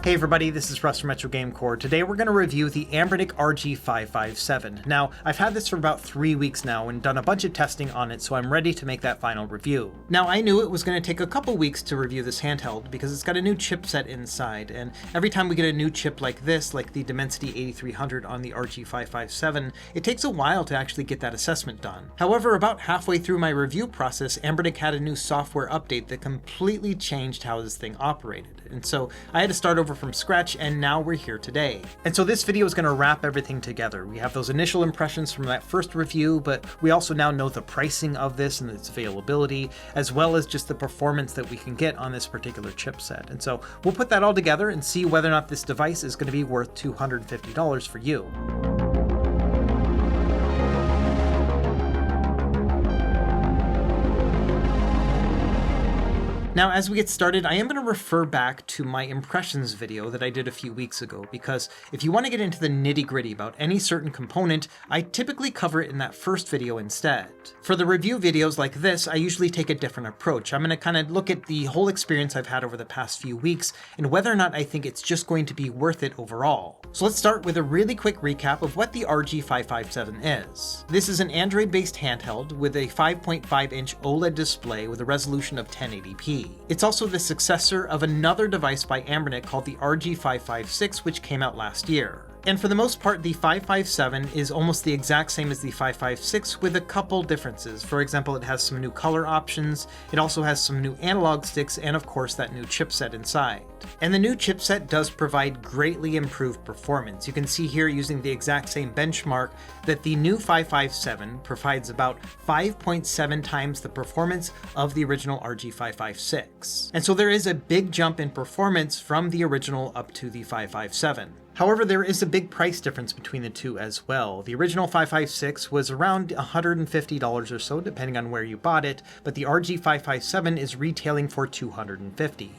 Hey everybody, this is Russ from Retro Game Core. Today we're going to review the Anbernic RG557. Now, I've had this for about 3 weeks now and done a bunch of testing on it, so I'm ready to make that final review. Now, I knew it was going to take a couple weeks to review this handheld because it's got a new chipset inside, and every time we get a new chip like this, like the Dimensity 8300 on the RG557, it takes a while to actually get that assessment done. However, about halfway through my review process, Anbernic had a new software update that completely changed how this thing operated, and so I had to start over from scratch, and now we're here today. And so this video is going to wrap everything together. We have those initial impressions from that first review, but we also now know the pricing of this and its availability, as well as just the performance that we can get on this particular chipset. And so we'll put that all together and see whether or not this device is going to be worth $250 for you. Now, as we get started, I am going to refer back to my impressions video that I did a few weeks ago, because if you want to get into the nitty-gritty about any certain component, I typically cover it in that first video instead. For the review videos like this, I usually take a different approach. I'm going to kind of look at the whole experience I've had over the past few weeks and whether or not I think it's just going to be worth it overall. So let's start with a really quick recap of what the RG557 is. This is an Android-based handheld with a 5.5-inch OLED display with a resolution of 1080p. It's also the successor of another device by Anbernic called the RG556, which came out last year. And for the most part, the 557 is almost the exact same as the 556 with a couple differences. For example, it has some new color options, it also has some new analog sticks, and of course that new chipset inside. And the new chipset does provide greatly improved performance. You can see here, using the exact same benchmark, that the new 557 provides about 5.7 times the performance of the original RG556. And so there is a big jump in performance from the original up to the 557. However, there is a big price difference between the two as well. The original 556 was around $150 or so, depending on where you bought it, but the RG557 is retailing for $250.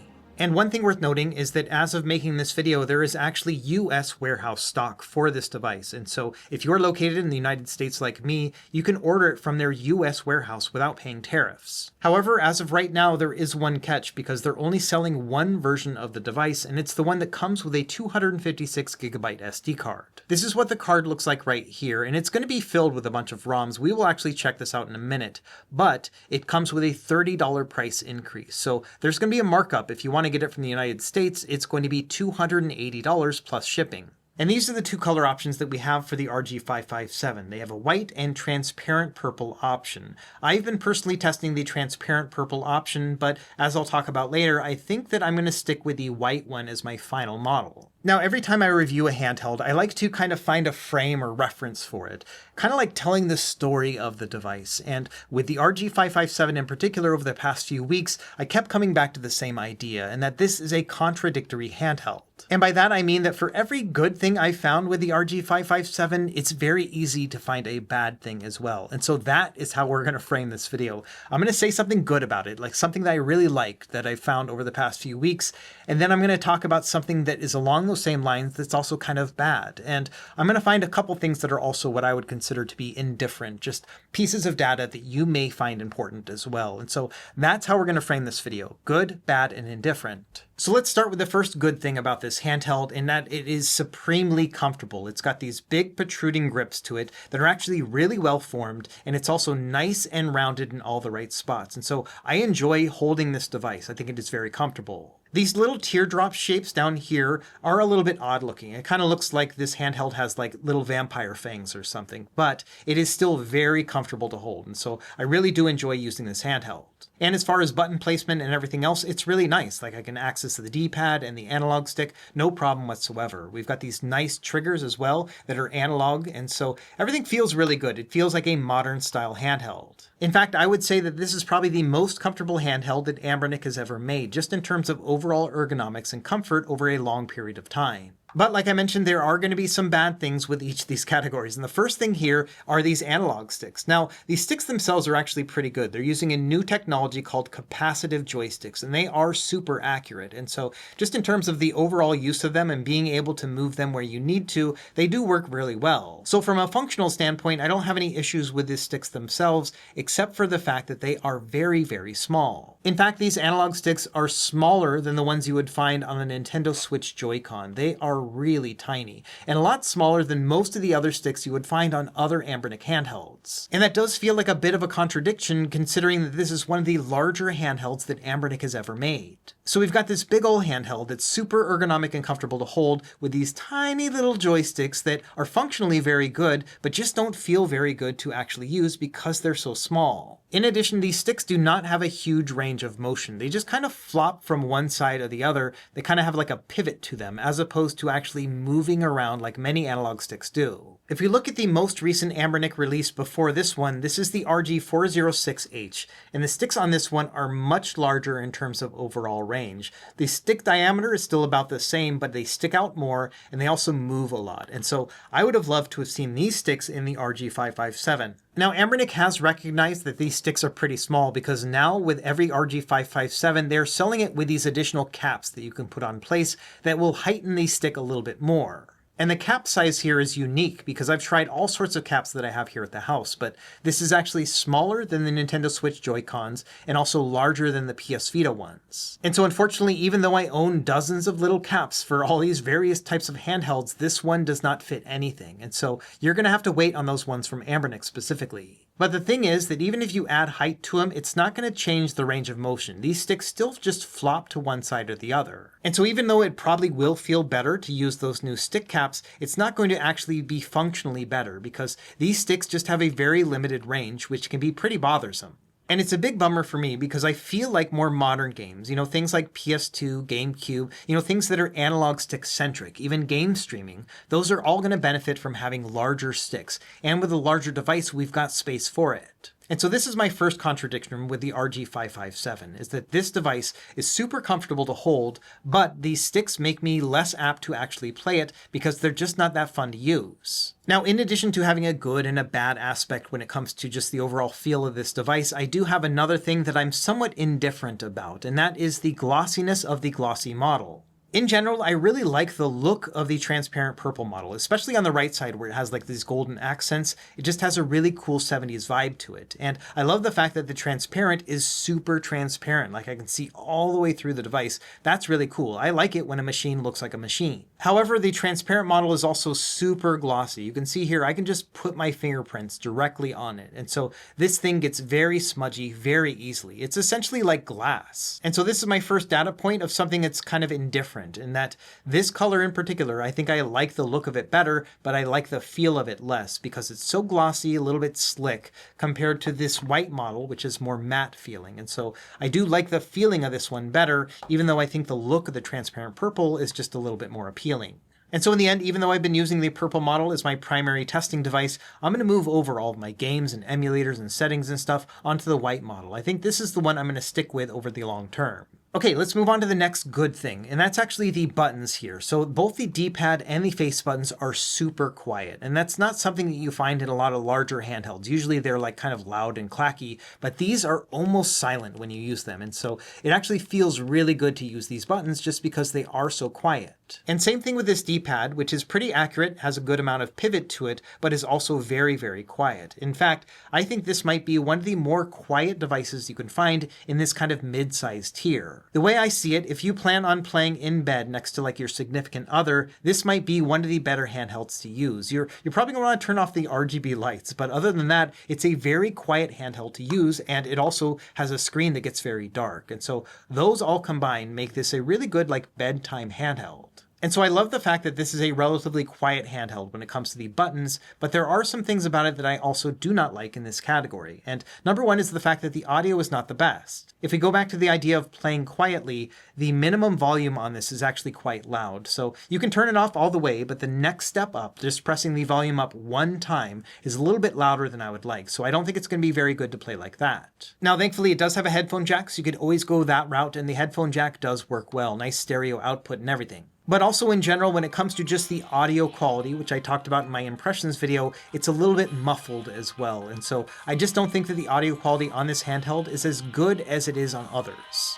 And one thing worth noting is that as of making this video, there is actually US warehouse stock for this device. And so if you're located in the United States like me, you can order it from their US warehouse without paying tariffs. However, as of right now, there is one catch because they're only selling one version of the device, and it's the one that comes with a 256 gigabyte SD card. This is what the card looks like right here, and it's going to be filled with a bunch of ROMs. We will actually check this out in a minute, but it comes with a $30 price increase. So there's going to be a markup. If you want to get it from the United States, it's going to be $280 plus shipping. And these are the two color options that we have for the RG557. They have a white and transparent purple option. I've been personally testing the transparent purple option, but as I'll talk about later, I think that I'm going to stick with the white one as my final model. Now, every time I review a handheld, I like to kind of find a frame or reference for it, kind of like telling the story of the device. And with the RG557 in particular, over the past few weeks, I kept coming back to the same idea, and that this is a contradictory handheld. And by that I mean that for every good thing I found with the RG557, it's very easy to find a bad thing as well. And so that is how we're going to frame this video. I'm going to say something good about it, like something that I really liked that I found over the past few weeks. And then I'm going to talk about something that is along those same lines that's also kind of bad. And I'm going to find a couple things that are also what I would consider to be indifferent, just pieces of data that you may find important as well. And so that's how we're going to frame this video: good, bad, and indifferent. So let's start with the first good thing about this handheld, in that it is supremely comfortable. It's got these big protruding grips to it that are actually really well formed, and it's also nice and rounded in all the right spots. And so I enjoy holding this device. I think it is very comfortable. These little teardrop shapes down here are a little bit odd looking. It kind of looks like this handheld has like little vampire fangs or something, but it is still very comfortable to hold. And so I really do enjoy using this handheld. And as far as button placement and everything else, it's really nice. Like I can access the D-pad and the analog stick, no problem whatsoever. We've got these nice triggers as well that are analog, and so everything feels really good. It feels like a modern style handheld. In fact, I would say that this is probably the most comfortable handheld that Anbernic has ever made, just in terms of overall ergonomics and comfort over a long period of time. But like I mentioned, there are going to be some bad things with each of these categories. And the first thing here are these analog sticks. Now, these sticks themselves are actually pretty good. They're using a new technology called capacitive joysticks, and they are super accurate. And so just in terms of the overall use of them and being able to move them where you need to, they do work really well. So from a functional standpoint, I don't have any issues with these sticks themselves, except for the fact that they are very, very small. In fact, these analog sticks are smaller than the ones you would find on a Nintendo Switch Joy-Con. They are really tiny and a lot smaller than most of the other sticks you would find on other Anbernic handhelds. And that does feel like a bit of a contradiction considering that this is one of the larger handhelds that Anbernic has ever made. So we've got this big old handheld that's super ergonomic and comfortable to hold with these tiny little joysticks that are functionally very good, but just don't feel very good to actually use because they're so small. In addition, these sticks do not have a huge range of motion. They just kind of flop from one side or the other. They kind of have like a pivot to them as opposed to actually moving around like many analog sticks do. If you look at the most recent Anbernic release before this one, this is the RG406H, and the sticks on this one are much larger in terms of overall range. The stick diameter is still about the same, but they stick out more and they also move a lot. And so I would have loved to have seen these sticks in the RG557. Now, Anbernic has recognized that these sticks are pretty small because now with every RG557, they're selling it with these additional caps that you can put on place that will heighten the stick a little bit more. And the cap size here is unique because I've tried all sorts of caps that I have here at the house, but this is actually smaller than the Nintendo Switch Joy-Cons and also larger than the PS Vita ones. And so unfortunately, even though I own dozens of little caps for all these various types of handhelds, this one does not fit anything. And so you're going to have to wait on those ones from Anbernic specifically. But the thing is that even if you add height to them, it's not going to change the range of motion. These sticks still just flop to one side or the other. And so even though it probably will feel better to use those new stick caps, it's not going to actually be functionally better because these sticks just have a very limited range, which can be pretty bothersome. And it's a big bummer for me because I feel like more modern games, things like PS2, GameCube, things that are analog stick centric, even game streaming, those are all going to benefit from having larger sticks. And with a larger device, we've got space for it. And so this is my first contradiction with the RG557, is that this device is super comfortable to hold, but these sticks make me less apt to actually play it because they're just not that fun to use. Now, in addition to having a good and a bad aspect when it comes to just the overall feel of this device, I do have another thing that I'm somewhat indifferent about, and that is the glossiness of the glossy model. In general, I really like the look of the transparent purple model, especially on the right side where it has like these golden accents. It just has a really cool 70s vibe to it. And I love the fact that the transparent is super transparent. Like I can see all the way through the device. That's really cool. I like it when a machine looks like a machine. However, the transparent model is also super glossy. You can see here, I can just put my fingerprints directly on it. And so this thing gets very smudgy very easily. It's essentially like glass. And so this is my first data point of something that's kind of indifferent. In that this color in particular, I think I like the look of it better, but I like the feel of it less because it's so glossy, a little bit slick compared to this white model, which is more matte feeling. And so I do like the feeling of this one better, even though I think the look of the transparent purple is just a little bit more appealing. And so in the end, even though I've been using the purple model as my primary testing device, I'm going to move over all of my games and emulators and settings and stuff onto the white model. I think this is the one I'm going to stick with over the long term. Okay, let's move on to the next good thing, and that's actually the buttons here. So both the D-pad and the face buttons are super quiet, and that's not something that you find in a lot of larger handhelds. Usually they're like kind of loud and clacky, but these are almost silent when you use them, and so it actually feels really good to use these buttons just because they are so quiet. And same thing with this D-pad, which is pretty accurate, has a good amount of pivot to it, but is also very, very quiet. In fact, I think this might be one of the more quiet devices you can find in this kind of mid-sized tier. The way I see it, if you plan on playing in bed next to like your significant other, this might be one of the better handhelds to use. You're probably going to want to turn off the RGB lights, but other than that, it's a very quiet handheld to use, and it also has a screen that gets very dark. And so those all combined make this a really good like bedtime handheld. And so I love the fact that this is a relatively quiet handheld when it comes to the buttons, but there are some things about it that I also do not like in this category. And number one is the fact that the audio is not the best. If we go back to the idea of playing quietly, the minimum volume on this is actually quite loud. So you can turn it off all the way, but the next step up, just pressing the volume up one time, is a little bit louder than I would like. So I don't think it's going to be very good to play like that. Now, thankfully, it does have a headphone jack, so you could always go that route, and the headphone jack does work well. Nice stereo output and everything. But also in general, when it comes to just the audio quality, which I talked about in my impressions video, it's a little bit muffled as well. And so I just don't think that the audio quality on this handheld is as good as it is on others.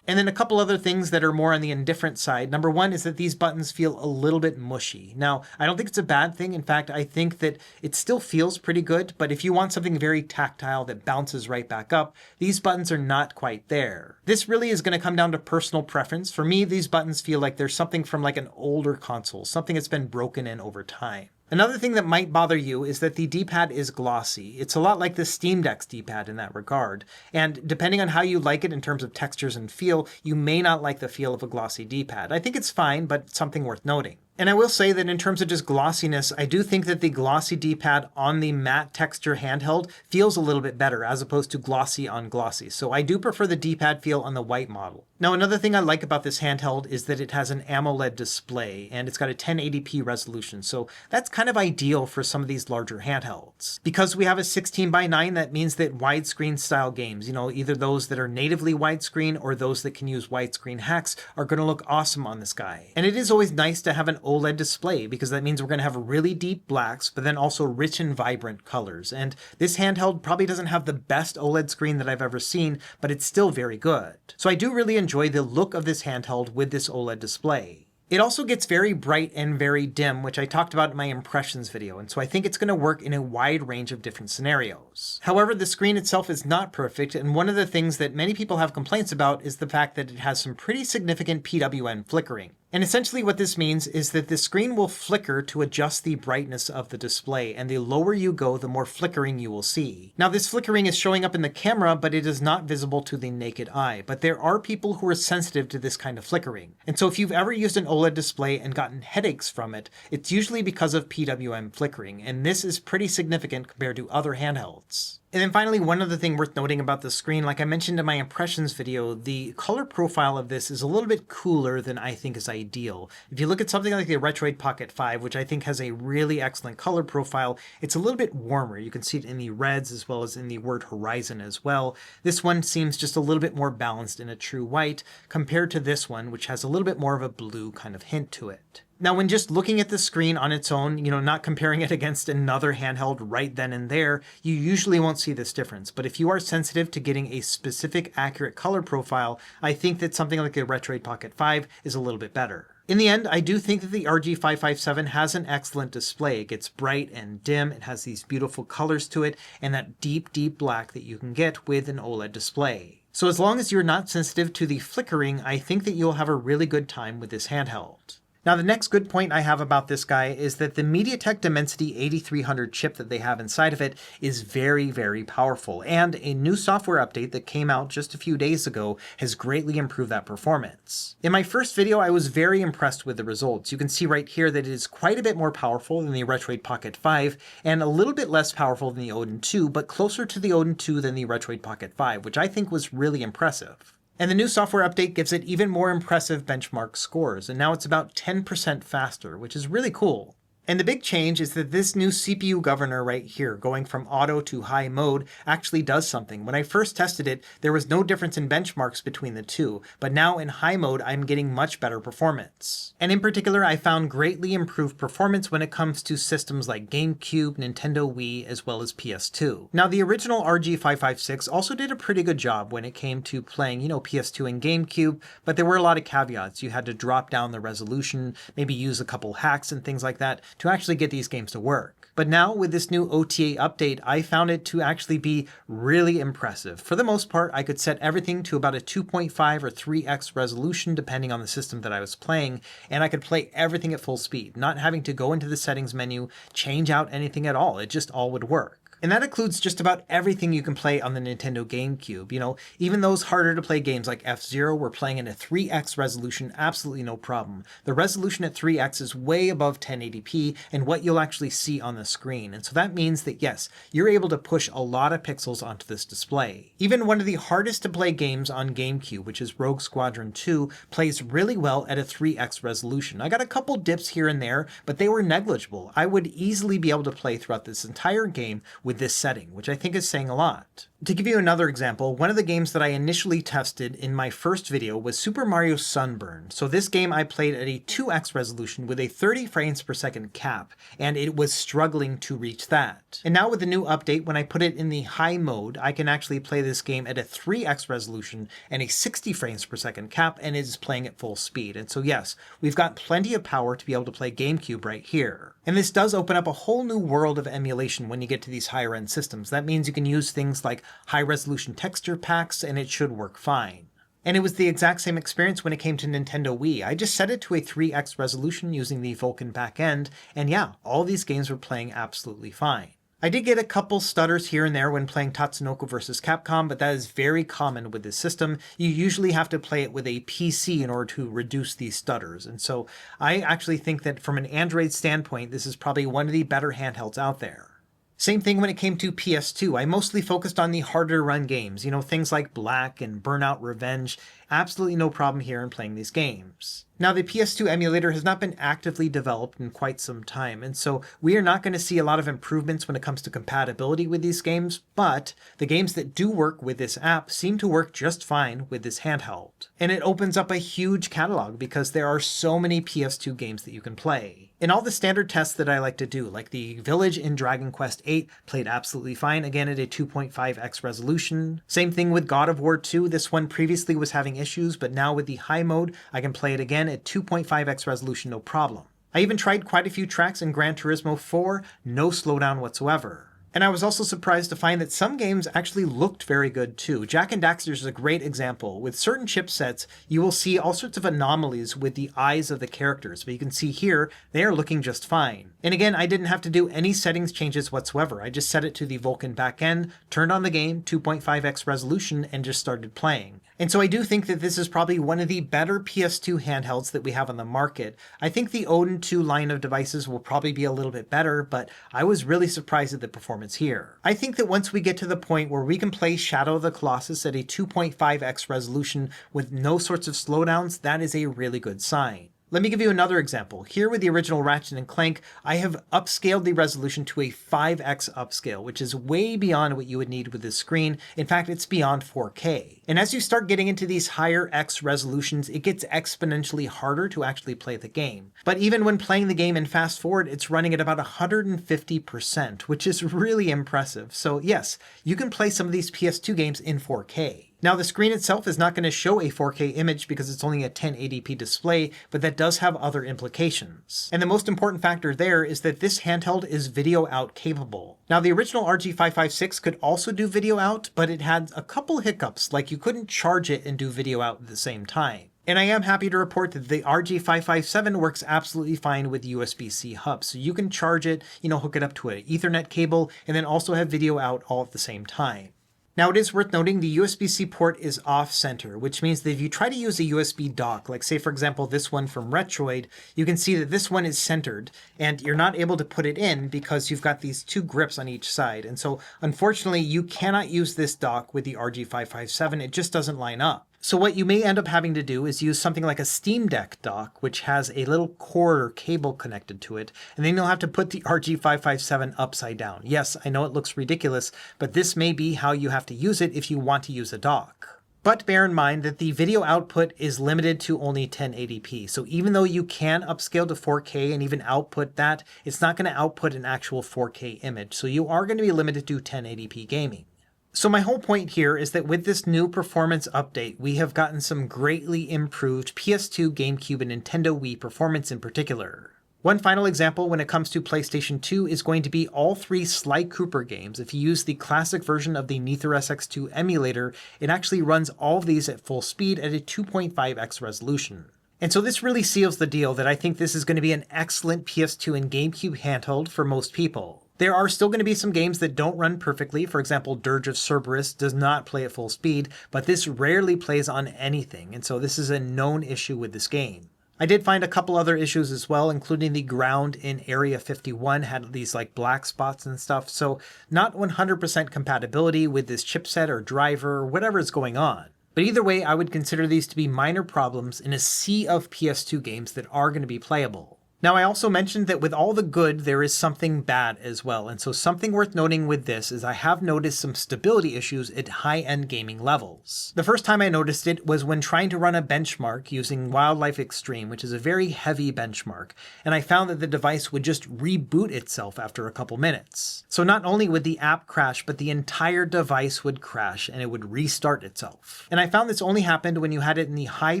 And then a couple other things that are more on the indifferent side. Number one is that these buttons feel a little bit mushy. Now, I don't think it's a bad thing. In fact, I think that it still feels pretty good, but if you want something very tactile that bounces right back up, these buttons are not quite there. This really is going to come down to personal preference. For me, these buttons feel like there's something from like an older console, something that's been broken in over time. Another thing that might bother you is that the D-pad is glossy. It's a lot like the Steam Deck's D-pad in that regard. And depending on how you like it in terms of textures and feel, you may not like the feel of a glossy D-pad. I think it's fine, but something worth noting. And I will say that in terms of just glossiness, I do think that the glossy D-pad on the matte texture handheld feels a little bit better as opposed to glossy on glossy. So I do prefer the D-pad feel on the white model. Now, another thing I like about this handheld is that it has an AMOLED display and it's got a 1080p resolution. So that's kind of ideal for some of these larger handhelds. Because we have a 16:9, that means that widescreen style games, either those that are natively widescreen or those that can use widescreen hacks, are going to look awesome on this guy. And it is always nice to have an OLED display because that means we're going to have really deep blacks, but then also rich and vibrant colors. And this handheld probably doesn't have the best OLED screen that I've ever seen, but it's still very good. So I do really enjoy the look of this handheld with this OLED display. It also gets very bright and very dim, which I talked about in my impressions video, and so I think it's going to work in a wide range of different scenarios. However, the screen itself is not perfect, and one of the things that many people have complaints about is the fact that it has some pretty significant PWM flickering. And essentially what this means is that the screen will flicker to adjust the brightness of the display, and the lower you go, the more flickering you will see. Now, this flickering is showing up in the camera, but it is not visible to the naked eye. But there are people who are sensitive to this kind of flickering. And so if you've ever used an OLED display and gotten headaches from it, it's usually because of PWM flickering, and this is pretty significant compared to other handhelds. And then finally, one other thing worth noting about the screen, like I mentioned in my impressions video, the color profile of this is a little bit cooler than I think is ideal. If you look at something like the Retroid Pocket 5, which I think has a really excellent color profile, it's a little bit warmer. You can see it in the reds as well as in the word horizon as well. This one seems just a little bit more balanced in a true white compared to this one, which has a little bit more of a blue kind of hint to it. Now, when just looking at the screen on its own, not comparing it against another handheld right then and there, you usually won't see this difference. But if you are sensitive to getting a specific accurate color profile, I think that something like the Retroid Pocket 5 is a little bit better. In the end, I do think that the RG557 has an excellent display. It gets bright and dim, it has these beautiful colors to it, and that deep, deep black that you can get with an OLED display. So as long as you're not sensitive to the flickering, I think that you'll have a really good time with this handheld. Now, the next good point I have about this guy is that the MediaTek Dimensity 8300 chip that they have inside of it is very, very powerful, and a new software update that came out just a few days ago has greatly improved that performance. In my first video, I was very impressed with the results. You can see right here that it is quite a bit more powerful than the Retroid Pocket 5, and a little bit less powerful than the Odin 2, but closer to the Odin 2 than the Retroid Pocket 5, which I think was really impressive. And the new software update gives it even more impressive benchmark scores, and now it's about 10% faster, which is really cool. And the big change is that this new CPU governor right here, going from auto to high mode, actually does something. When I first tested it, there was no difference in benchmarks between the two, but now in high mode, I'm getting much better performance. And in particular, I found greatly improved performance when it comes to systems like GameCube, Nintendo Wii, as well as PS2. Now, the original RG556 also did a pretty good job when it came to playing, PS2 and GameCube, but there were a lot of caveats. You had to drop down the resolution, maybe use a couple hacks and things like that to actually get these games to work. But now with this new OTA update, I found it to actually be really impressive. For the most part, I could set everything to about a 2.5 or 3x resolution depending on the system that I was playing, and I could play everything at full speed, not having to go into the settings menu, change out anything at all. It just all would work. And that includes just about everything you can play on the Nintendo GameCube. Even those harder to play games like F-Zero were playing in a 3x resolution, absolutely no problem. The resolution at 3x is way above 1080p and what you'll actually see on the screen. And so that means that yes, you're able to push a lot of pixels onto this display. Even one of the hardest to play games on GameCube, which is Rogue Squadron 2, plays really well at a 3x resolution. I got a couple dips here and there, but they were negligible. I would easily be able to play throughout this entire game with this setting, which I think is saying a lot. To give you another example, one of the games that I initially tested in my first video was Super Mario Sunburn. So this game I played at a 2x resolution with a 30 frames per second cap, and it was struggling to reach that. And now with the new update, when I put it in the high mode, I can actually play this game at a 3x resolution and a 60 frames per second cap, and it is playing at full speed. And so yes, we've got plenty of power to be able to play GameCube right here. And this does open up a whole new world of emulation when you get to these higher end systems. That means you can use things like high resolution texture packs, and it should work fine. And it was the exact same experience when it came to Nintendo Wii. I just set it to a 3x resolution using the Vulkan backend, and yeah, all these games were playing absolutely fine. I did get a couple stutters here and there when playing Tatsunoko vs. Capcom, but that is very common with this system. You usually have to play it with a PC in order to reduce these stutters. And so I actually think that from an Android standpoint, this is probably one of the better handhelds out there. Same thing when it came to PS2. I mostly focused on the harder to run games, things like Black and Burnout Revenge. Absolutely no problem here in playing these games. Now, the PS2 emulator has not been actively developed in quite some time, and so we are not going to see a lot of improvements when it comes to compatibility with these games, but the games that do work with this app seem to work just fine with this handheld. And it opens up a huge catalog because there are so many PS2 games that you can play. In all the standard tests that I like to do, like the Village in Dragon Quest VIII, played absolutely fine, again at a 2.5x resolution. Same thing with God of War 2. This one previously was having issues, but now with the high mode, I can play it again at 2.5x resolution, no problem. I even tried quite a few tracks in Gran Turismo 4, no slowdown whatsoever. And I was also surprised to find that some games actually looked very good too. Jak and Daxter is a great example. With certain chipsets, you will see all sorts of anomalies with the eyes of the characters, but you can see here, they are looking just fine. And again, I didn't have to do any settings changes whatsoever. I just set it to the Vulkan backend, turned on the game, 2.5x resolution, and just started playing. And so I do think that this is probably one of the better PS2 handhelds that we have on the market. I think the Odin 2 line of devices will probably be a little bit better, but I was really surprised at the performance here. I think that once we get to the point where we can play Shadow of the Colossus at a 2.5x resolution with no sorts of slowdowns, that is a really good sign. Let me give you another example. Here with the original Ratchet & Clank, I have upscaled the resolution to a 5x upscale, which is way beyond what you would need with this screen. In fact, it's beyond 4K. And as you start getting into these higher X resolutions, it gets exponentially harder to actually play the game. But even when playing the game in fast forward, it's running at about 150%, which is really impressive. So yes, you can play some of these PS2 games in 4K. Now, the screen itself is not going to show a 4K image because it's only a 1080p display, but that does have other implications. And the most important factor there is that this handheld is video out capable. Now, the original RG556 could also do video out, but it had a couple hiccups, like you couldn't charge it and do video out at the same time. And I am happy to report that the RG557 works absolutely fine with USB-C hubs. So you can charge it, hook it up to an Ethernet cable, and then also have video out all at the same time. Now, it is worth noting the USB-C port is off-center, which means that if you try to use a USB dock, like say for example this one from Retroid, you can see that this one is centered and you're not able to put it in because you've got these two grips on each side. And so unfortunately you cannot use this dock with the RG557, it just doesn't line up. So what you may end up having to do is use something like a Steam Deck dock, which has a little cord or cable connected to it, and then you'll have to put the RG557 upside down. Yes, I know it looks ridiculous, but this may be how you have to use it if you want to use a dock. But bear in mind that the video output is limited to only 1080p, so even though you can upscale to 4K and even output that, it's not going to output an actual 4K image, so you are going to be limited to 1080p gaming. So my whole point here is that with this new performance update, we have gotten some greatly improved PS2, GameCube, and Nintendo Wii performance in particular. One final example when it comes to PlayStation 2 is going to be all three Sly Cooper games. If you use the classic version of the Nether SX2 emulator, it actually runs all of these at full speed at a 2.5x resolution. And so this really seals the deal that I think this is going to be an excellent PS2 and GameCube handheld for most people. There are still going to be some games that don't run perfectly. For example, Dirge of Cerberus does not play at full speed, but this rarely plays on anything, and so this is a known issue with this game. I did find a couple other issues as well, including the ground in Area 51 had these like black spots and stuff, so not 100% compatibility with this chipset or driver or whatever is going on. But either way, I would consider these to be minor problems in a sea of PS2 games that are going to be playable. Now, I also mentioned that with all the good, there is something bad as well. And so something worth noting with this is I have noticed some stability issues at high-end gaming levels. The first time I noticed it was when trying to run a benchmark using Wildlife Extreme, which is a very heavy benchmark. And I found that the device would just reboot itself after a couple minutes. So not only would the app crash, but the entire device would crash and it would restart itself. And I found this only happened when you had it in the high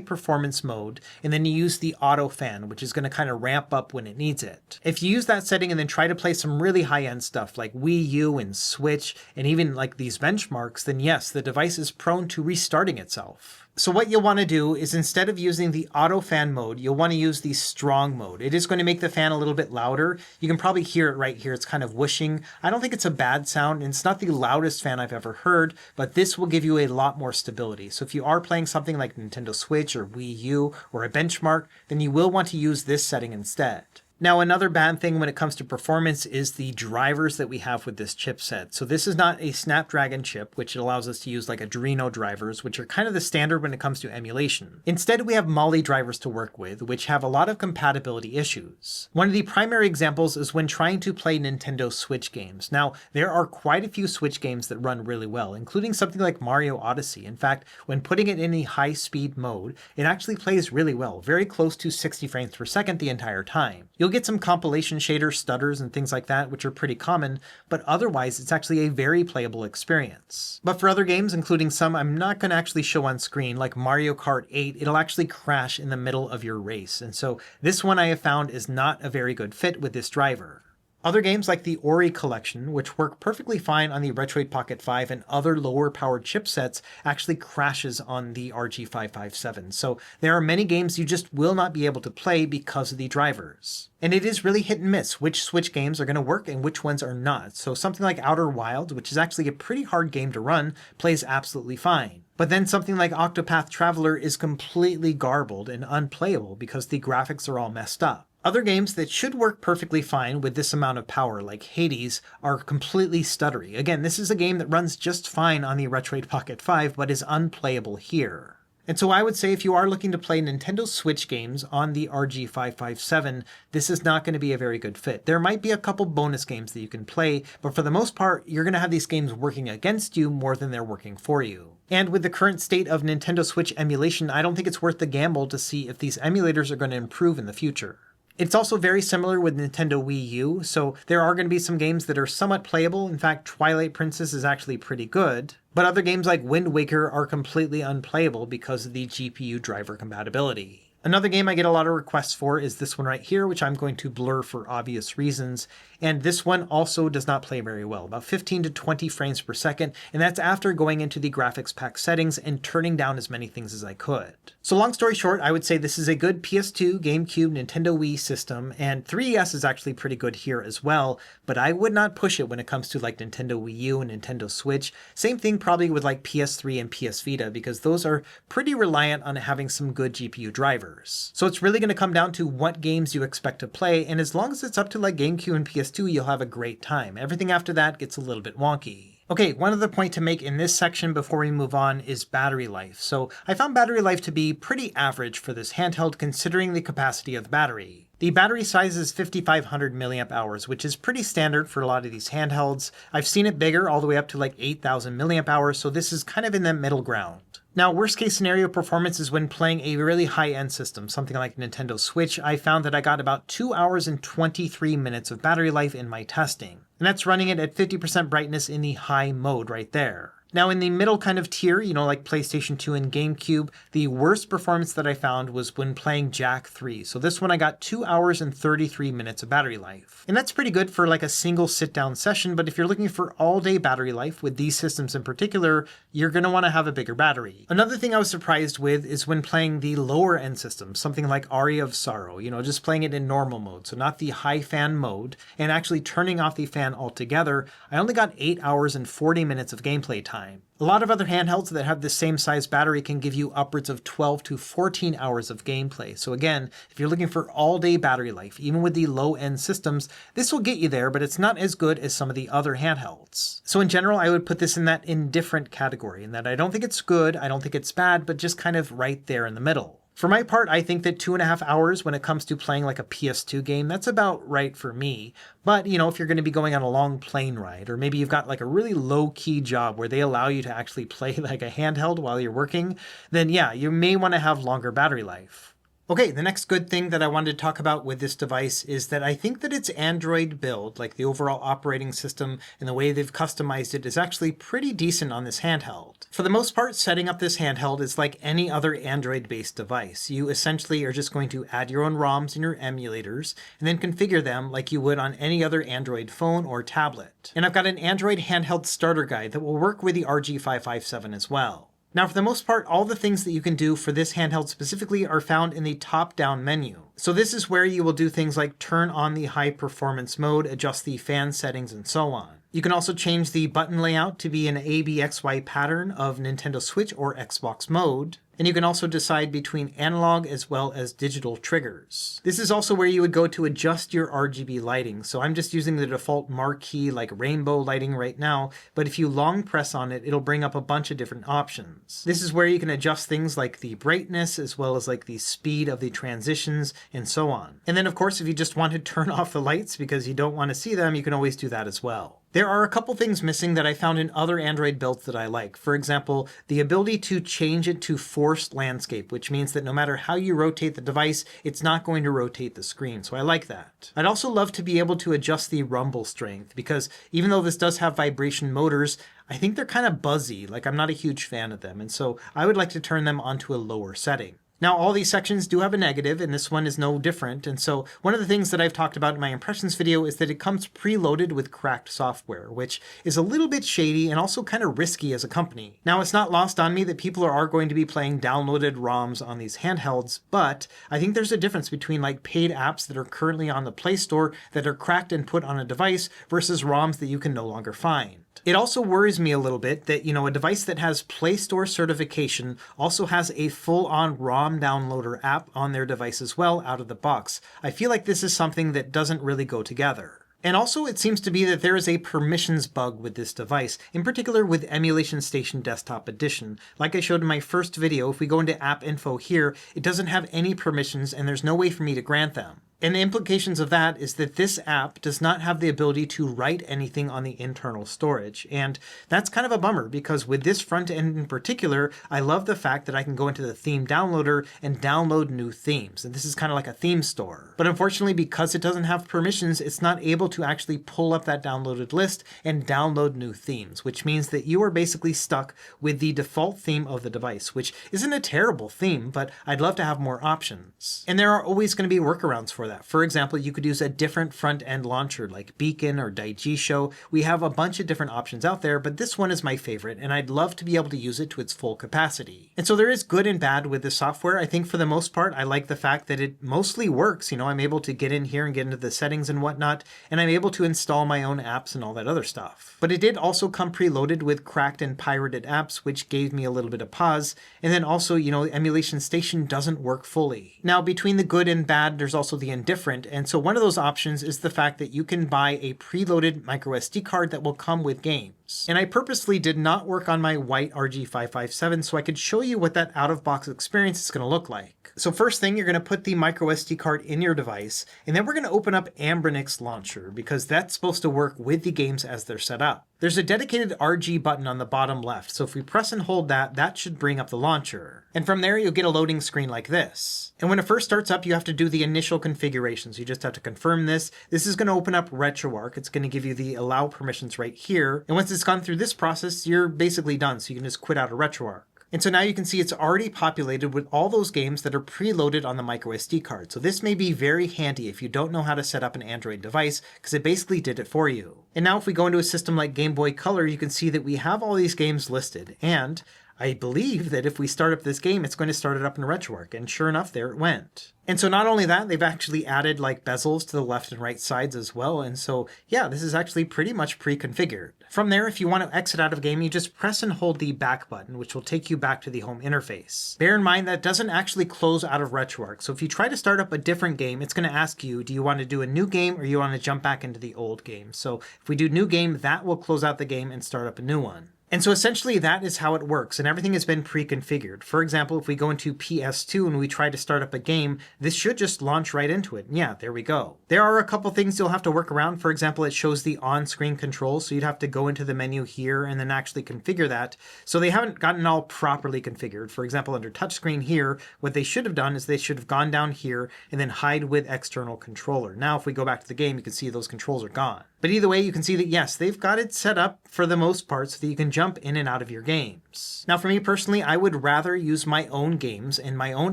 performance mode, and then you use the auto fan, which is going to kind of ramp up when it needs it. If you use that setting and then try to play some really high-end stuff like Wii U and Switch and even like these benchmarks, then yes, the device is prone to restarting itself. So what you'll want to do is instead of using the auto fan mode, you'll want to use the strong mode. It is going to make the fan a little bit louder. You can probably hear it right here. It's kind of whooshing. I don't think it's a bad sound, and it's not the loudest fan I've ever heard, but this will give you a lot more stability. So if you are playing something like Nintendo Switch or Wii U or a benchmark, then you will want to use this setting instead. Now, another bad thing when it comes to performance is the drivers that we have with this chipset. So this is not a Snapdragon chip, which allows us to use like Adreno drivers, which are kind of the standard when it comes to emulation. Instead, we have Mali drivers to work with, which have a lot of compatibility issues. One of the primary examples is when trying to play Nintendo Switch games. Now, there are quite a few Switch games that run really well, including something like Mario Odyssey. In fact, when putting it in a high-speed mode, it actually plays really well, very close to 60 frames per second the entire time. You'll get some compilation shader stutters and things like that, which are pretty common, but otherwise it's actually a very playable experience. But for other games, including some I'm not going to actually show on screen, like Mario Kart 8, it'll actually crash in the middle of your race. And so this one I have found is not a very good fit with this driver. Other games like the Ori collection, which work perfectly fine on the Retroid Pocket 5 and other lower powered chipsets, actually crashes on the RG557. So there are many games you just will not be able to play because of the drivers. And it is really hit and miss which Switch games are going to work and which ones are not. So something like Outer Wilds, which is actually a pretty hard game to run, plays absolutely fine. But then something like Octopath Traveler is completely garbled and unplayable because the graphics are all messed up. Other games that should work perfectly fine with this amount of power, like Hades, are completely stuttery. Again, this is a game that runs just fine on the Retroid Pocket 5, but is unplayable here. And so I would say if you are looking to play Nintendo Switch games on the RG557, this is not going to be a very good fit. There might be a couple bonus games that you can play, but for the most part, you're going to have these games working against you more than they're working for you. And with the current state of Nintendo Switch emulation, I don't think it's worth the gamble to see if these emulators are going to improve in the future. It's also very similar with Nintendo Wii U, so there are going to be some games that are somewhat playable. In fact, Twilight Princess is actually pretty good. But other games like Wind Waker are completely unplayable because of the GPU driver compatibility. Another game I get a lot of requests for is this one right here, which I'm going to blur for obvious reasons. And this one also does not play very well, about 15 to 20 frames per second, and that's after going into the graphics pack settings and turning down as many things as I could. So long story short, I would say this is a good PS2, GameCube, Nintendo Wii system, and 3DS is actually pretty good here as well, but I would not push it when it comes to like Nintendo Wii U and Nintendo Switch. Same thing probably with like PS3 and PS Vita, because those are pretty reliant on having some good GPU drivers. So it's really going to come down to what games you expect to play, and as long as it's up to like GameCube and PS2, you'll have a great time. Everything after that gets a little bit wonky. Okay, one other point to make in this section before we move on is battery life. So I found battery life to be pretty average for this handheld considering the capacity of the battery. The battery size is 5,500 milliamp hours, which is pretty standard for a lot of these handhelds. I've seen it bigger, all the way up to like 8,000 milliamp hours, so this is kind of in the middle ground. Now, worst case scenario performance is when playing a really high-end system, something like Nintendo Switch. I found that I got about 2 hours and 23 minutes of battery life in my testing. And that's running it at 50% brightness in the high mode right there. Now in the middle kind of tier, like PlayStation 2 and GameCube, the worst performance that I found was when playing Jak 3. So this one I got 2 hours and 33 minutes of battery life. And that's pretty good for like a single sit-down session, but if you're looking for all-day battery life with these systems in particular, you're going to want to have a bigger battery. Another thing I was surprised with is when playing the lower-end systems, something like Aria of Sorrow, just playing it in normal mode, so not the high fan mode, and actually turning off the fan altogether, I only got 8 hours and 40 minutes of gameplay time. A lot of other handhelds that have the same size battery can give you upwards of 12 to 14 hours of gameplay. So again, if you're looking for all-day battery life, even with the low-end systems, this will get you there, but it's not as good as some of the other handhelds. So in general, I would put this in that indifferent category, in that I don't think it's good, I don't think it's bad, but just kind of right there in the middle. For my part, I think that 2.5 hours when it comes to playing like a PS2 game, that's about right for me. But, if you're going to be going on a long plane ride, or maybe you've got like a really low-key job where they allow you to actually play like a handheld while you're working, then yeah, you may want to have longer battery life. Okay, the next good thing that I wanted to talk about with this device is that I think that its Android build, like the overall operating system and the way they've customized it, is actually pretty decent on this handheld. For the most part, setting up this handheld is like any other Android-based device. You essentially are just going to add your own ROMs and your emulators, and then configure them like you would on any other Android phone or tablet. And I've got an Android handheld starter guide that will work with the RG557 as well. Now, for the most part, all the things that you can do for this handheld specifically are found in the top-down menu. So this is where you will do things like turn on the high performance mode, adjust the fan settings, and so on. You can also change the button layout to be an ABXY pattern of Nintendo Switch or Xbox mode. And you can also decide between analog as well as digital triggers. This is also where you would go to adjust your RGB lighting. So I'm just using the default marquee like rainbow lighting right now, but if you long press on it, it'll bring up a bunch of different options. This is where you can adjust things like the brightness as well as like the speed of the transitions and so on. And then of course, if you just want to turn off the lights because you don't want to see them, you can always do that as well. There are a couple things missing that I found in other Android builds that I like. For example, the ability to change it to forced landscape, which means that no matter how you rotate the device, it's not going to rotate the screen. So I like that. I'd also love to be able to adjust the rumble strength because even though this does have vibration motors, I think they're kind of buzzy. Like I'm not a huge fan of them. And so I would like to turn them onto a lower setting. Now, all these sections do have a negative, and this one is no different. And so one of the things that I've talked about in my impressions video is that it comes preloaded with cracked software, which is a little bit shady and also kind of risky as a company. Now, it's not lost on me that people are going to be playing downloaded ROMs on these handhelds, but I think there's a difference between like paid apps that are currently on the Play Store that are cracked and put on a device versus ROMs that you can no longer find. It also worries me a little bit that, a device that has Play Store certification also has a full-on ROM downloader app on their device as well out of the box. I feel like this is something that doesn't really go together. And also it seems to be that there is a permissions bug with this device, in particular with Emulation Station Desktop Edition. Like I showed in my first video, if we go into App Info here, it doesn't have any permissions and there's no way for me to grant them. And the implications of that is that this app does not have the ability to write anything on the internal storage. And that's kind of a bummer because with this front end in particular, I love the fact that I can go into the theme downloader and download new themes. And this is kind of like a theme store. But unfortunately, because it doesn't have permissions, it's not able to actually pull up that downloaded list and download new themes, which means that you are basically stuck with the default theme of the device, which isn't a terrible theme, but I'd love to have more options. And there are always going to be workarounds for that. For example, you could use a different front-end launcher like Beacon or Daigisho. We have a bunch of different options out there, but this one is my favorite, and I'd love to be able to use it to its full capacity. And so there is good and bad with the software. I think for the most part, I like the fact that it mostly works. I'm able to get in here and get into the settings and whatnot, and I'm able to install my own apps and all that other stuff. But it did also come preloaded with cracked and pirated apps, which gave me a little bit of pause. And then also, Emulation Station doesn't work fully. Now, between the good and bad, there's also the indifferent. And so one of those options is the fact that you can buy a preloaded microSD card that will come with games. And I purposely did not work on my white RG557 so I could show you what that out-of-box experience is going to look like. So first thing, you're going to put the microSD card in your device, and then we're going to open up Anbernic's launcher because that's supposed to work with the games as they're set up. There's a dedicated RG button on the bottom left, so if we press and hold that, that should bring up the launcher. And from there, you'll get a loading screen like this. And when it first starts up, you have to do the initial configurations. You just have to confirm this. This is going to open up RetroArch. It's going to give you the allow permissions right here. And once it's gone through this process, you're basically done, so you can just quit out of RetroArch. And so now you can see it's already populated with all those games that are preloaded on the microSD card. So this may be very handy if you don't know how to set up an Android device, because it basically did it for you. And now if we go into a system like Game Boy Color, you can see that we have all these games listed. And I believe that if we start up this game, it's going to start it up in RetroArch, and sure enough, there it went. And so not only that, they've actually added like bezels to the left and right sides as well, and so yeah, this is actually pretty much pre-configured. From there, if you want to exit out of a game, you just press and hold the back button, which will take you back to the home interface. Bear in mind that doesn't actually close out of RetroArch, so if you try to start up a different game, it's going to ask you, do you want to do a new game or you want to jump back into the old game? So if we do new game, that will close out the game and start up a new one. And so essentially that is how it works, and everything has been pre-configured. For example, if we go into PS2 and we try to start up a game, this should just launch right into it. And yeah, there we go. There are a couple things you'll have to work around. For example, it shows the on-screen controls, so you'd have to go into the menu here and then actually configure that. So they haven't gotten all properly configured. For example, under touchscreen here, what they should have done is they should have gone down here and then hide with external controller. Now, if we go back to the game, you can see those controls are gone. But either way, you can see that yes, they've got it set up for the most part so that you can jump in and out of your games. Now for me personally, I would rather use my own games and my own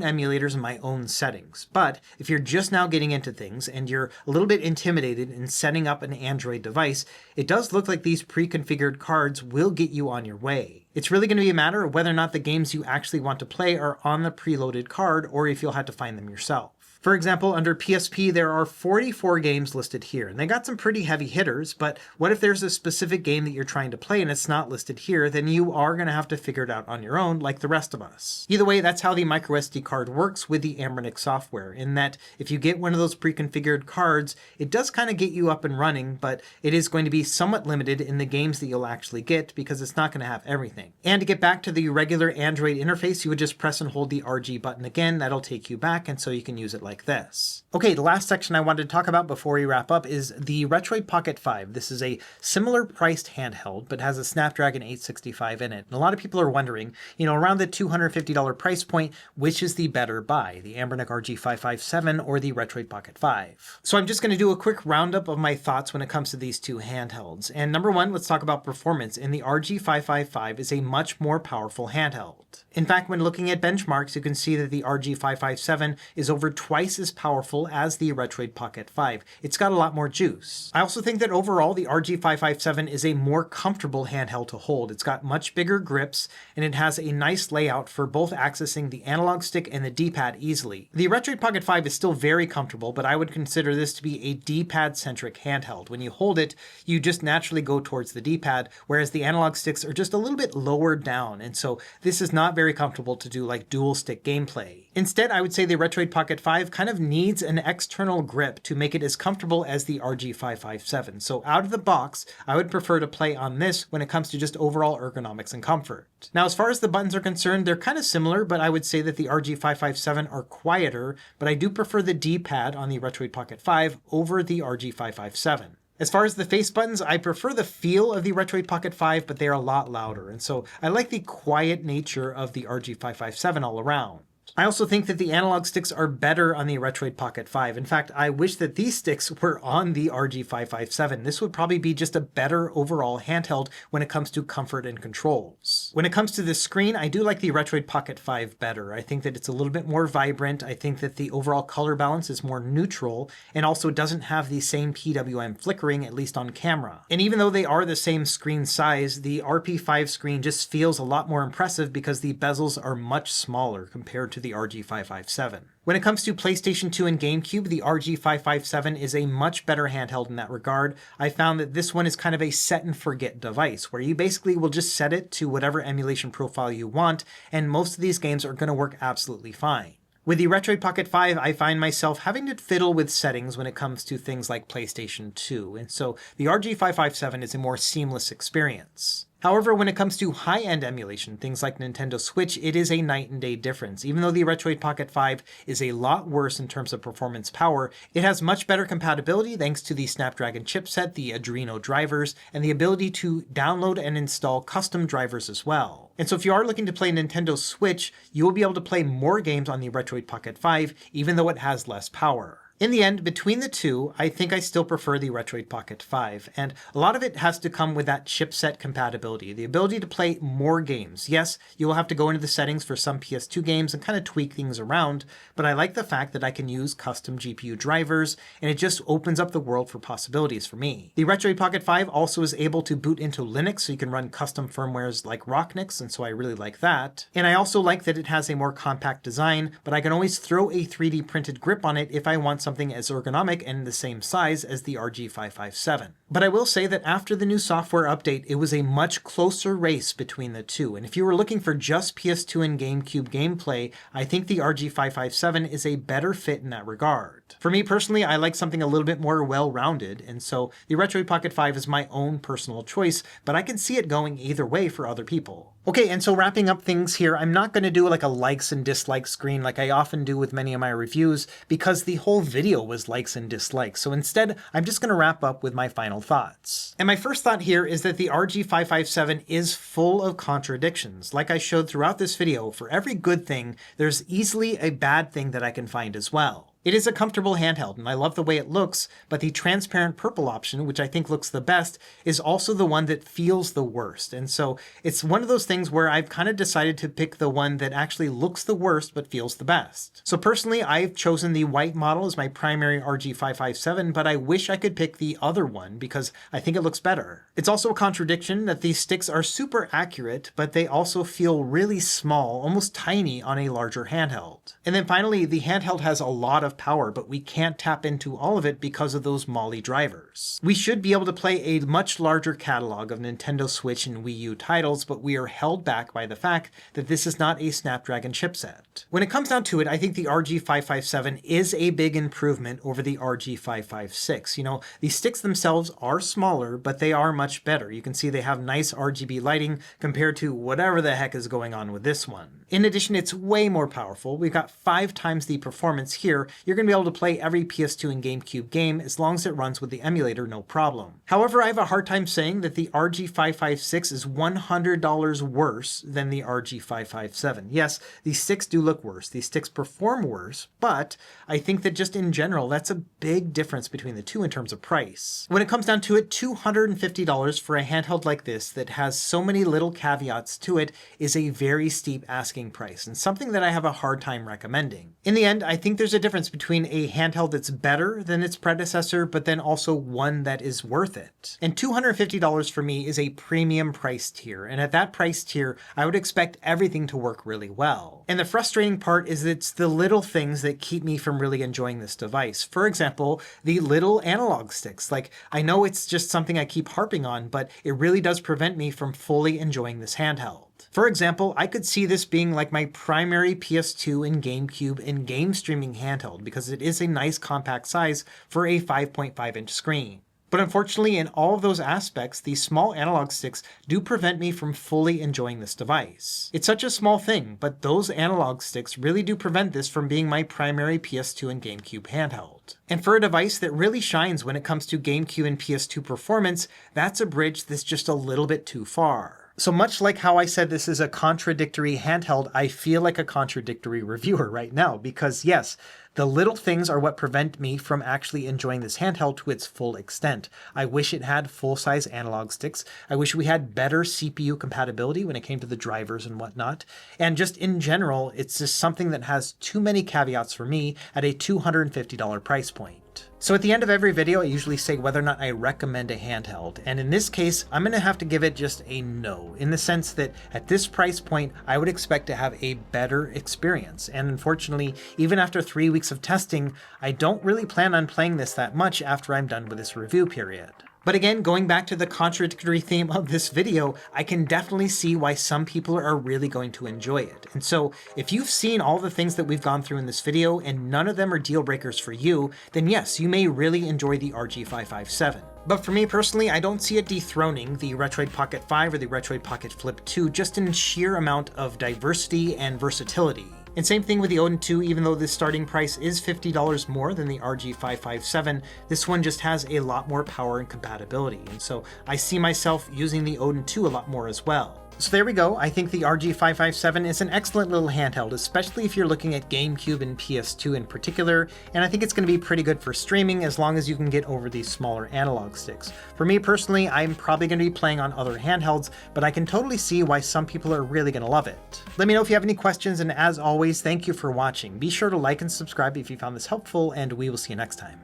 emulators and my own settings. But if you're just now getting into things and you're a little bit intimidated in setting up an Android device, it does look like these pre-configured cards will get you on your way. It's really going to be a matter of whether or not the games you actually want to play are on the preloaded card or if you'll have to find them yourself. For example, under PSP, there are 44 games listed here, and they got some pretty heavy hitters, but what if there's a specific game that you're trying to play and it's not listed here, then you are going to have to figure it out on your own like the rest of us. Either way, that's how the microSD card works with the Anbernic software, in that if you get one of those pre-configured cards, it does kind of get you up and running, but it is going to be somewhat limited in the games that you'll actually get because it's not going to have everything. And to get back to the regular Android interface, you would just press and hold the RG button again. That'll take you back, and so you can use it like this. Okay, the last section I wanted to talk about before we wrap up is the Retroid Pocket 5. This is a similar priced handheld, but has a Snapdragon 865 in it. And a lot of people are wondering, around the $250 price point, which is the better buy, the Anbernic RG557 or the Retroid Pocket 5? So I'm just going to do a quick roundup of my thoughts when it comes to these two handhelds. And number one, let's talk about performance. And the RG555 is a much more powerful handheld. In fact, when looking at benchmarks, you can see that the RG557 is over twice as powerful as the Retroid Pocket 5. It's got a lot more juice. I also think that overall, the RG557 is a more comfortable handheld to hold. It's got much bigger grips, and it has a nice layout for both accessing the analog stick and the D-pad easily. The Retroid Pocket 5 is still very comfortable, but I would consider this to be a D-pad-centric handheld. When you hold it, you just naturally go towards the D-pad, whereas the analog sticks are just a little bit lower down, and so this is not very comfortable to do like dual stick gameplay. Instead, I would say the Retroid Pocket 5 kind of needs an external grip to make it as comfortable as the RG557. So out of the box, I would prefer to play on this when it comes to just overall ergonomics and comfort. Now, as far as the buttons are concerned, they're kind of similar, but I would say that the RG557 are quieter, but I do prefer the D-pad on the Retroid Pocket 5 over the RG557. As far as the face buttons, I prefer the feel of the Retroid Pocket 5, but they're a lot louder, and so I like the quiet nature of the RG557 all around. I also think that the analog sticks are better on the Retroid Pocket 5. In fact, I wish that these sticks were on the RG557. This would probably be just a better overall handheld when it comes to comfort and controls. When it comes to the screen, I do like the Retroid Pocket 5 better. I think that it's a little bit more vibrant. I think that the overall color balance is more neutral and also doesn't have the same PWM flickering, at least on camera. And even though they are the same screen size, the RP5 screen just feels a lot more impressive because the bezels are much smaller compared to the RG557. When it comes to PlayStation 2 and GameCube, the RG557 is a much better handheld in that regard. I found that this one is kind of a set and forget device, where you basically will just set it to whatever emulation profile you want, and most of these games are going to work absolutely fine. With the Retroid Pocket 5, I find myself having to fiddle with settings when it comes to things like PlayStation 2, and so the RG557 is a more seamless experience. However, when it comes to high-end emulation, things like Nintendo Switch, it is a night and day difference. Even though the Retroid Pocket 5 is a lot worse in terms of performance power, it has much better compatibility thanks to the Snapdragon chipset, the Adreno drivers, and the ability to download and install custom drivers as well. And so if you are looking to play Nintendo Switch, you will be able to play more games on the Retroid Pocket 5, even though it has less power. In the end, between the two, I think I still prefer the Retroid Pocket 5, and a lot of it has to come with that chipset compatibility, the ability to play more games. Yes, you will have to go into the settings for some PS2 games and kind of tweak things around, but I like the fact that I can use custom GPU drivers, and it just opens up the world for possibilities for me. The Retroid Pocket 5 also is able to boot into Linux, so you can run custom firmwares like Rocknix, and so I really like that. And I also like that it has a more compact design, but I can always throw a 3D printed grip on it if I want something as ergonomic and the same size as the RG557. But I will say that after the new software update, it was a much closer race between the two. And if you were looking for just PS2 and GameCube gameplay, I think the RG557 is a better fit in that regard. For me personally, I like something a little bit more well-rounded, and so the Retroid Pocket 5 is my own personal choice, but I can see it going either way for other people. Okay, and so wrapping up things here, I'm not going to do like a likes and dislikes screen like I often do with many of my reviews, because the whole video was likes and dislikes. So instead, I'm just going to wrap up with my final thoughts. And my first thought here is that the RG557 is full of contradictions. Like I showed throughout this video, for every good thing, there's easily a bad thing that I can find as well. It is a comfortable handheld, and I love the way it looks, but the transparent purple option, which I think looks the best, is also the one that feels the worst. And so it's one of those things where I've kind of decided to pick the one that actually looks the worst but feels the best. So personally, I've chosen the white model as my primary RG557, but I wish I could pick the other one because I think it looks better. It's also a contradiction that these sticks are super accurate, but they also feel really small, almost tiny on a larger handheld. And then finally, the handheld has a lot of power, but we can't tap into all of it because of those MOLE drivers. We should be able to play a much larger catalog of Nintendo Switch and Wii U titles, but we are held back by the fact that this is not a Snapdragon chipset. When it comes down to it, I think the RG557 is a big improvement over the RG556. You know, the sticks themselves are smaller, but they are much better. You can see they have nice RGB lighting compared to whatever the heck is going on with this one. In addition, it's way more powerful. We've got 5 times the performance here. You're going to be able to play every PS2 and GameCube game as long as it runs with the emulator, no problem. However, I have a hard time saying that the RG556 is $100 worse than the RG557. Yes, these sticks do look worse. These sticks perform worse, but I think that just in general, that's a big difference between the two in terms of price. When it comes down to it, $250 for a handheld like this that has so many little caveats to it is a very steep asking price, and something that I have a hard time recommending. In the end, I think there's a difference between a handheld that's better than its predecessor, but then also one that is worth it. And $250 for me is a premium price tier, and at that price tier, I would expect everything to work really well. And the frustrating part is it's the little things that keep me from really enjoying this device. For example, the little analog sticks. Like, I know it's just something I keep harping on, but it really does prevent me from fully enjoying this handheld. For example, I could see this being like my primary PS2 and GameCube and game streaming handheld because it is a nice compact size for a 5.5-inch screen. But unfortunately, in all of those aspects, these small analog sticks do prevent me from fully enjoying this device. It's such a small thing, but those analog sticks really do prevent this from being my primary PS2 and GameCube handheld. And for a device that really shines when it comes to GameCube and PS2 performance, that's a bridge that's just a little bit too far. So much like how I said this is a contradictory handheld, I feel like a contradictory reviewer right now because yes, the little things are what prevent me from actually enjoying this handheld to its full extent. I wish it had full-size analog sticks. I wish we had better CPU compatibility when it came to the drivers and whatnot. And just in general, it's just something that has too many caveats for me at a $250 price point. So at the end of every video, I usually say whether or not I recommend a handheld. And in this case, I'm going to have to give it just a no, in the sense that at this price point, I would expect to have a better experience. And unfortunately, even after 3 weeks of testing, I don't really plan on playing this that much after I'm done with this review period. But again, going back to the contradictory theme of this video, I can definitely see why some people are really going to enjoy it. And so if you've seen all the things that we've gone through in this video and none of them are deal breakers for you, then yes, you may really enjoy the RG557. But for me personally, I don't see it dethroning the Retroid Pocket 5 or the Retroid Pocket Flip 2 just in sheer amount of diversity and versatility. And same thing with the Odin 2, even though the starting price is $50 more than the RG557, this one just has a lot more power and compatibility. And so I see myself using the Odin 2 a lot more as well. So there we go. I think the RG557 is an excellent little handheld, especially if you're looking at GameCube and PS2 in particular, and I think it's going to be pretty good for streaming as long as you can get over these smaller analog sticks. For me personally, I'm probably going to be playing on other handhelds, but I can totally see why some people are really going to love it. Let me know if you have any questions, and as always, thank you for watching. Be sure to like and subscribe if you found this helpful, and we will see you next time.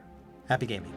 Happy gaming.